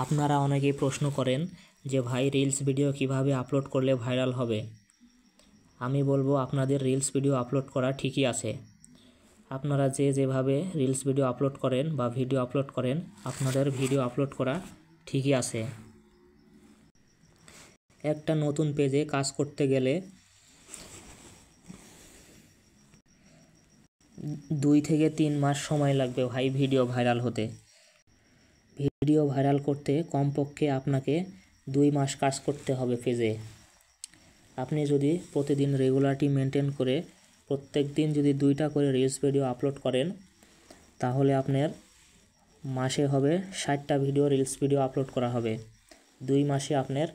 আপনারা অনেকেই প্রশ্ন করেন যে ভাই রিলস ভিডিও কিভাবে আপলোড করলে ভাইরাল হবে। আমি বলবো আপনাদের রিলস ভিডিও আপলোড করা ঠিকই আছে। আপনারা যেভাবে রিলস ভিডিও আপলোড করেন বা ভিডিও আপলোড করেন, আপনাদের ভিডিও আপলোড করা ঠিকই আছে। একটা নতুন পেজে কাজ করতে গেলে 2 থেকে 3 মাস সময় লাগবে ভাই ভিডিও ভাইরাল হতে। ভিডিও ভাইরাল করতে কমপক্ষে আপনাকে 2 মাস কাজ করতে হবে পেজে। আপনি যদি প্রতিদিন রেগুলারিটি মেনটেন করে প্রত্যেক দিন যদি 2টা করে রিলস ভিডিও আপলোড করেন, তাহলে আপনার মাসে হবে 60টা ভিডিও রিলস ভিডিও আপলোড করা হবে। 2 মাসে আপনার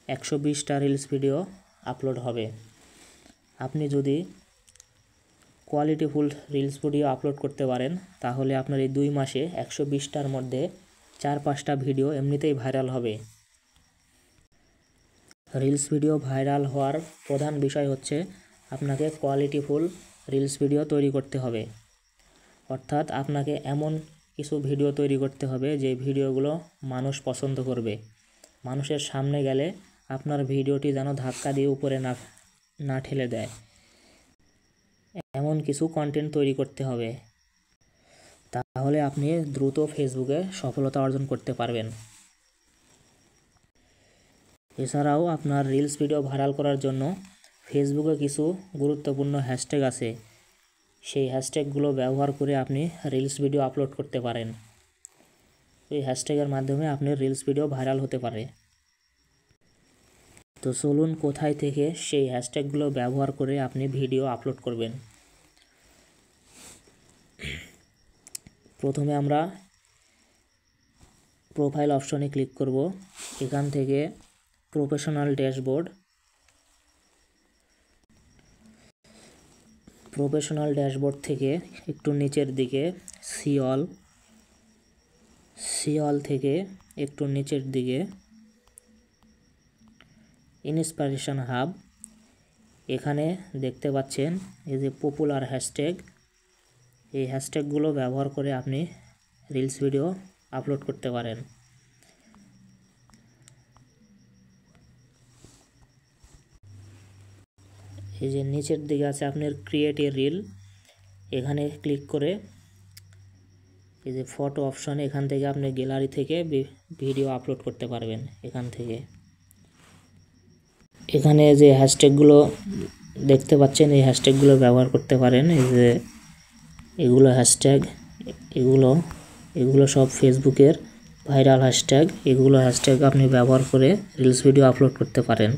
120টা রিলস ভিডিও আপলোড হবে। আপনি যদি কোয়ালিটিফুল রিলস ভিডিও আপলোড করতে পারেন, তাহলে আপনার এই 2 মাসে 120টার মধ্যে 4-5টা ভিডিও এমনিতেই ভাইরাল হবে। রিলস ভিডিও ভাইরাল হওয়ার প্রধান বিষয় হচ্ছে আপনাকে কোয়ালিটিফুল রিলস ভিডিও তৈরি করতে হবে। অর্থাৎ আপনাকে এমন কিছু ভিডিও তৈরি করতে হবে যে ভিডিওগুলো মানুষ পছন্দ করবে। মানুষের সামনে গেলে আপনার ভিডিওটি যেন ধাক্কা দিয়ে উপরে না ঠেলে দেয়, এমন কিছু কন্টেন্ট তৈরি করতে হবে। তাহলে আপনি দ্রুত ফেসবুকে সফলতা অর্জন করতে পারবেন। এছাড়াও আপনার রিলস ভিডিও ভাইরাল করার জন্য ফেসবুকে কিছু গুরুত্বপূর্ণ হ্যাশট্যাগ আছে। সেই হ্যাশট্যাগুলো ব্যবহার করে আপনি রিলস ভিডিও আপলোড করতে পারেন। এই হ্যাশট্যাগের মাধ্যমে আপনার রিলস ভিডিও ভাইরাল হতে পারে। তো চলুন কোথায় থেকে সেই হ্যাশট্যাগুলো ব্যবহার করে আপনি ভিডিও আপলোড করবেন। প্রথমে আমরা প্রোফাইল অপশনে ক্লিক করব। এখান থেকে প্রফেশনাল ড্যাশবোর্ড থেকে একটু নিচের দিকে সিঅল থেকে একটু নিচের দিকে ইন্সপিরেশন হাব, এখানে দেখতে পাচ্ছেন এই যে পপুলার হ্যাশট্যাগ। এই হ্যাশট্যাগুলো ব্যবহার করে আপনি রিলস ভিডিও আপলোড করতে পারেন। এই যে নিচের দিকে আছে আপনার ক্রিয়েট এ রিল, এখানে ক্লিক করে এই যে ফটো অপশন, এখান থেকে আপনি গ্যালারি থেকে ভিডিও আপলোড করতে পারবেন। এখানে যে হ্যাশট্যাগুলো দেখতে পাচ্ছেন, এই হ্যাশট্যাগুলো ব্যবহার করতে পারেন। এই যে এগুলো হ্যাশট্যাগ, এগুলো সব ফেসবুকের ভাইরাল হ্যাশট্যাগ। এগুলো হ্যাশট্যাগ আপনি ব্যবহার করে রিলস ভিডিও আপলোড করতে পারেন।